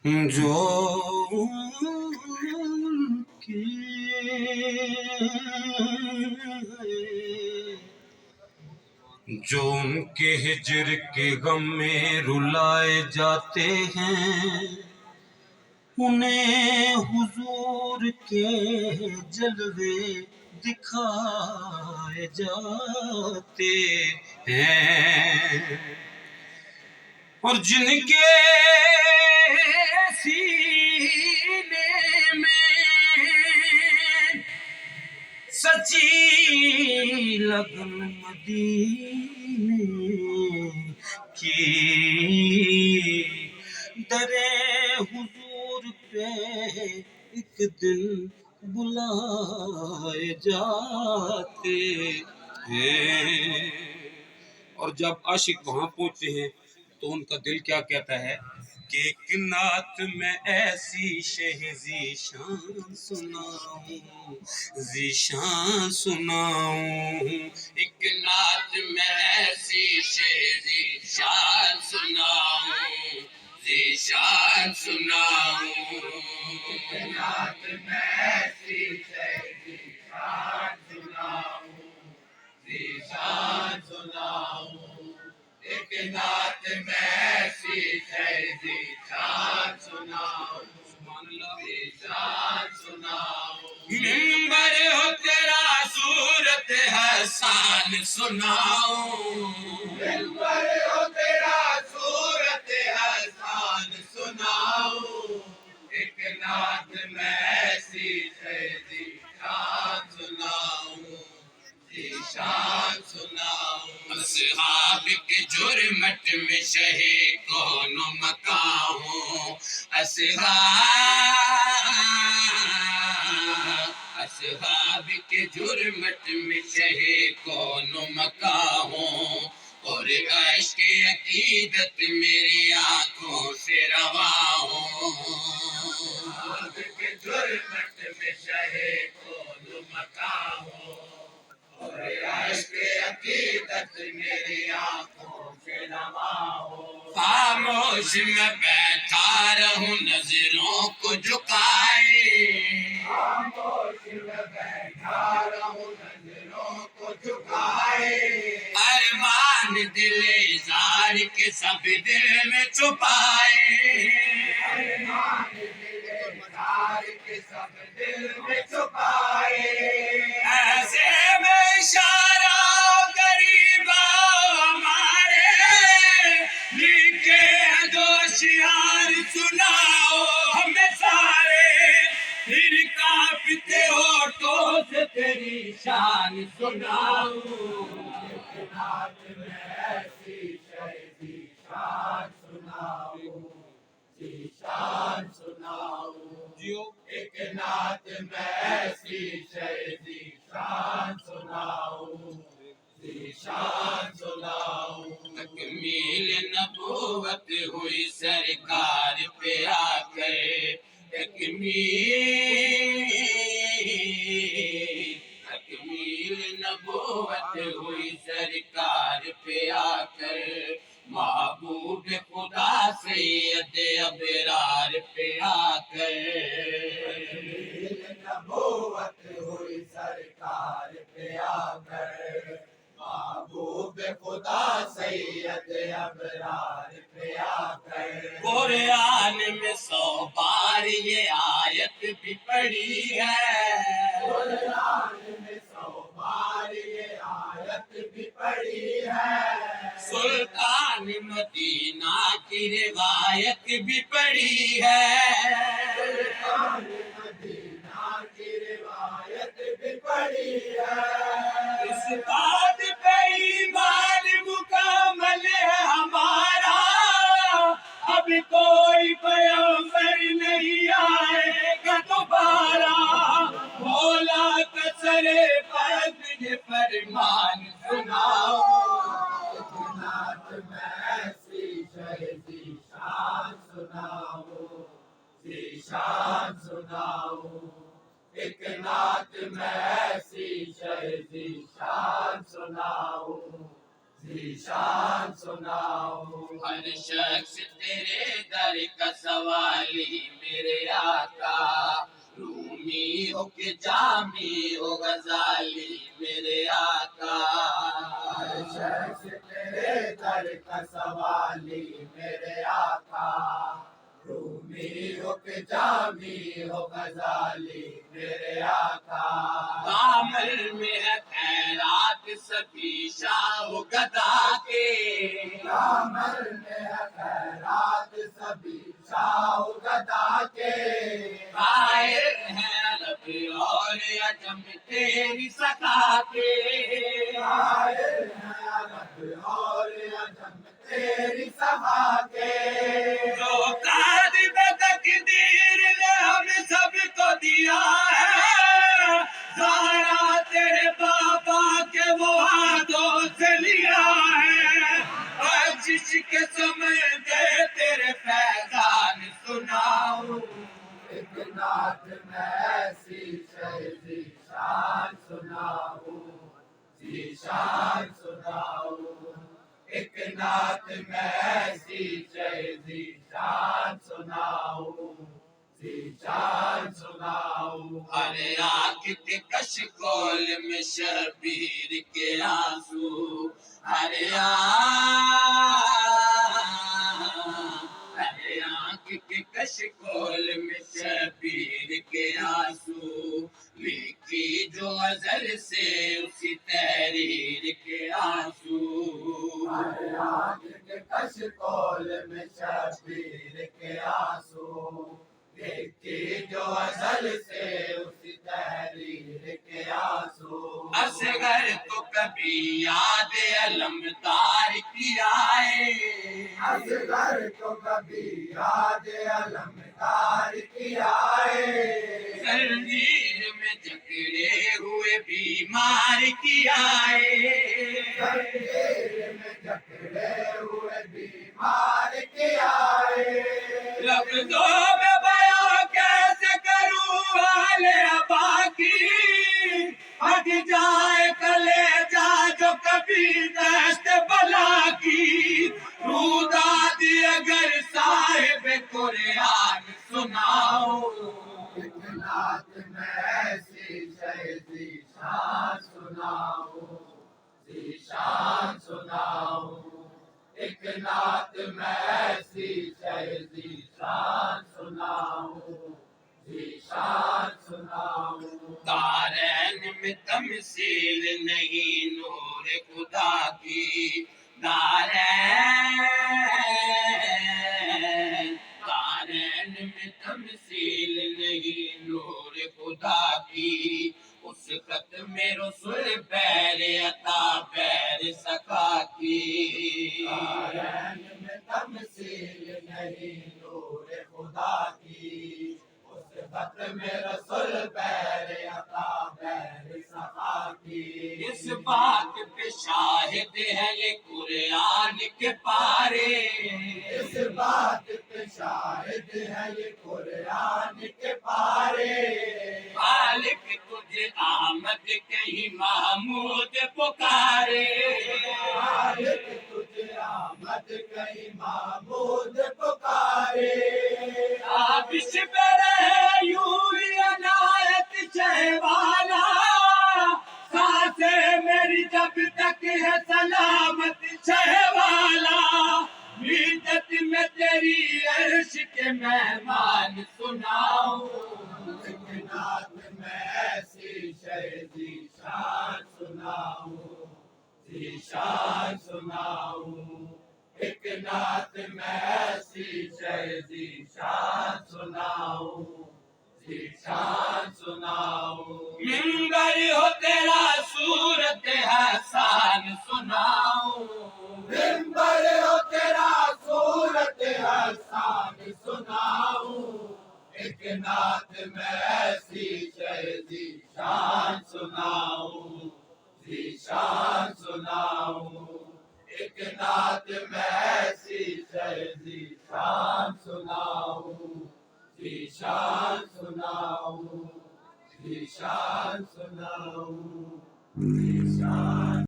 جو کے جو ان کے ہجر کے غم میں رلائے جاتے ہیں، انہیں حضور کے جلوے دکھائے جاتے ہیں، اور جن کے سینے میں سچی لگن مدینے کی، در حضور پہ ایک دن بلائے جاتے ہیں۔ اور جب عاشق وہاں پہنچتے ہیں تو ان کا دل کیا کہتا ہے کہ ایک نعت میں ایسی ذیشان سناؤں، ذیشان سناؤں، ایک نعت میں ایسی ذیشان سناؤں، ذیشان سناؤں، ایک نعت میں ایسی ذیشان سناؤں، ذیشان سناؤں، ایک نعت میں ایسی ذیشان سناؤں، ذیشان سناؤں، منبر ہو تیرا صورت حسان سناؤں، منبر ہو تیرا صورت حسان سناؤں، ایک نعت میں ایسی ذیشان سناؤں، ذیشان سناؤں، اصحاب کے جرمٹ میں شہ کون و مکاں ہوں، اصحاب کے جرمٹ میں شہ کون و مکاں ہوں، اور عشق عقیدت میری آنکھوں سے رواں ہوں، اصحاب کے جرمٹ میں شہ کون و مکاں ہوں، اور عشق عقیدت میری آنکھوں سے رواں ہو، خاموش میں بیٹھا رہوں نظروں کو جھکائے، خاموش میں بیٹھا رہوں نظروں کو جھکائے، ارمان دل اظہار کے سب دل میں چھپائے، ارمان دل اظہار کے سب دل میں چھپائے، ایسے میں اشارہ قریب ہمارے لکھے ہیں جو اشعار سناؤ ہمیں سارے، پھر کانپتے ہونٹوں سے تیری شان سناؤ، ایک نعت میں ایسی ذیشان سناؤ، ذیشان سناؤ، ایک نعت میں ایسی ذیشان سناؤ، ذیشان سناؤ، تکمیل نبوت ہوئی سرکار پہ آ کر، تکمیل نبوت ہوئی سرکار پہ آ کر، محبوب خدا سید ابرار پہ آ کر، نبوت ہوئی سرکار پہ آ کر، محبوب خدا سید ابرار پہ آ کر، قرآن میں 100 بار یہ آیت بھی پڑھی ہے، قرآن میں 100 بار یہ آیت بھی پڑھی ہے، سلطان مدینہ کی روایت بھی پڑھی ہے، سلطان مدینہ کی روایت بھی پڑھی ہے، اس بات پہ ایمان مکمل ہے ہمارا، اب کوئی پیغمبر نہیں آئے گا دوبارہ، مولا کا سرے پرد یہ فرمان سناؤ، ایک نعت میں ایسی ذیشان سناؤ، ذیشان سناؤ، ایک نعت میں ایسی ذیشان سناؤ، ذیشان سناؤ، ہر شخص تیرے در کا سوالی میرے آقا، رومی ہو کہ جامی ہو غزالی میرے آقا، ہر شخص تیرے در کا سوالی میرے آقا، رومی ہو کہ جامی ہو غزالی میرے آقا، کامل میں ہے خیرات سبھی شاہ و گدا کے، کامل میں ہے خیرات سبھی شاہ و گدا کے، قائل ہیں عرب اور عجم تیری سخا کے، قائل ہیں عرب اور عجم تیری سخا کے، جو قادر تقدیر نے ہم سب کو دیا ہے، سارا تیرے بابا کے وہ ہاتھوں سے لیا ہے، بخشش کے سمے دے تیرے فیضان سناؤ، ایک نعت میں ایسی شے ذیشان سناؤ، ذیشان سناؤ، ایک نعت میں ایسی شے ذیشان سناؤ، ذیشان سناؤ، ہر آنکھ کے کشکول میں شبیر کے آنسو، ہر آنکھ کے کشکول میں شبیر کے آنسو، لکھی جو ازل سے اسی تحریر کے آنسو، ہر آنکھ کے کشکول میں شبیر کے آنسو، لکھی جو ازل سے اسی تحریر کے آنسو، اصغر تو کبھی یاد علمدار کی آئے، اصغر تو کبھی یاد علمدار کی آئے، زنجیر میں جکڑے ہوئے بیمار کی آئے، زنجیر میں جکڑے ہوئے بیمار کی آئے، لفظوں میں بیان کیسے کروں حال ابا کی، ہٹ جائے کلیجہ جو کبھی دست بلا کی، رودادی اگر صاحب قرآن سناؤ، ایک نعت میں ایسی شے ذیشان سناؤ، ذیشان سناؤ، ایک نعت میں ایسی شے ذیشان سناؤ، ذیشان سناؤ، دارین میں تمثیل نہیں نور خدا کی، دارین میں تمثیل نہیں نور خدا کی، اس ختم رسول بیر عطا بیر سخا کی، دارین میں تمثیل نہیں نور خدا کی، اس ختم رسول بیر عطا بیر سخا کی، اس بات پہ شاہد ہے یہ قرآن کے پارے، اس بات پہ شاہد ہے یہ قرآن کے پارے، خالق تجھے آمد کہیں محمود پکارے، خالق تجھے آمد کہیں محمود پکارے، تابش پہ رہے یوں ہی عنایت شہ والا، سانسیں میری جب تک ہے سلامت شہ والا، عزت میں تیری عرش کے مہمان سناؤ، ایک نعت میں ایسی شے ذیشان سناؤ، ذیشان سناؤ، ایک نعت میں ایسی شے ذیشان سناؤ، ذیشان سناؤ، منبر ہو تیرا صورت حسان سناؤ، منبر ہو تیرا صورت حسان سناؤ، ایک نعت میں ایسی شے ذیشان سناؤ، ذیشان سناؤ، ایک نعت میں ایسی شے ذیشان سناؤ، ذیشان سناؤ، ذیشان سناؤ، ذیشان